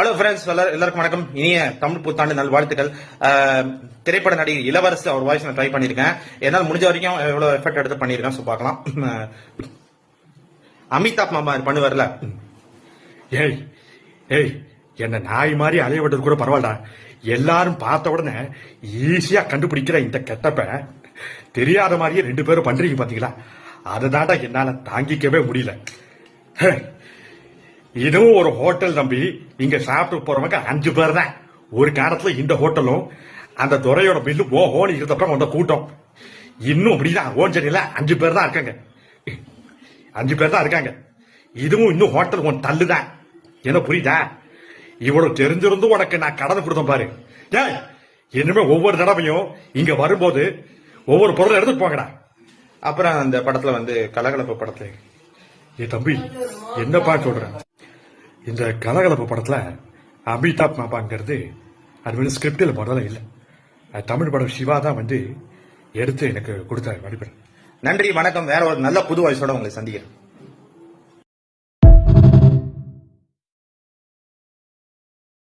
Hello friends, எல்லாருக்கும் வணக்கம். இனிய தமிழ் புத்தாண்டு நல் வாழ்த்துக்கள். திரைப்பட நடிகர் இளவரசு அவர் வாய்ஸ் நான் ட்ரை பண்ணியிருக்கேன். என்னால் முடிஞ்ச வரைக்கும் எவ்வளவு எஃபெக்ட் எடுத்து பண்ணியிருக்கேன். ஸோ பார்க்கலாம். அமிதாப் மாமா பண்ணுவார்ல, ஏய் ஏய் என்ன நாய் மாதிரி அலைய விட்டது கூட பரவாயில்ல. எல்லாரும் பார்த்த உடனே ஈஸியா கண்டுபிடிக்கிற இந்த கெட்டப்ப தெரியாத மாதிரியே 2 பேரும் பண்றீங்க பாத்தீங்களா? அதை தாண்டா என்னால தாங்கிக்கவே முடியல. இதுவும் ஒரு ஹோட்டல் தம்பி. இங்க சாப்பிட்டு போறவங்க 5 பேர் தான். ஒரு காலத்துல இந்த ஹோட்டலும் அந்த துறையோட பில்லு ஓஹோன்னு இருந்தப்ப வந்த கூட்டம் இன்னும் அப்படிதான். ஓஞ்சனில 5 பேர் தான் இருக்காங்க. 5 பேர் தான் இருக்காங்க. இதுவும் இன்னும் ஹோட்டல் ஒன் தள்ளுதான். என்ன புரியுதா? இவ்வளவு தெரிஞ்சிருந்தும் உனக்கு நான் கடன் கொடுத்தேன் பாரு. ஏன் இனிமே ஒவ்வொரு தடவையும் இங்க வரும்போது ஒவ்வொரு பொருளை எடுத்துட்டு போங்கடா. அப்புறம் அந்த படத்துல வந்து கலகலப்பு படத்துல ஏ தம்பி, என்னப்பா சொல்றேன்? இந்த கலகலப்பு படத்துல அமிதாப் மாமாங்கிறது அது வந்து ஸ்கிரிப்டில் போடுறதா இல்லை. தமிழ் படம் சிவா தான் வந்து எடுத்து எனக்கு கொடுத்தாரு வடிப்பேன். நன்றி, வணக்கம். வேற ஒரு நல்ல புது வாய்ஸோட உங்களை சந்திக்கிறேன்.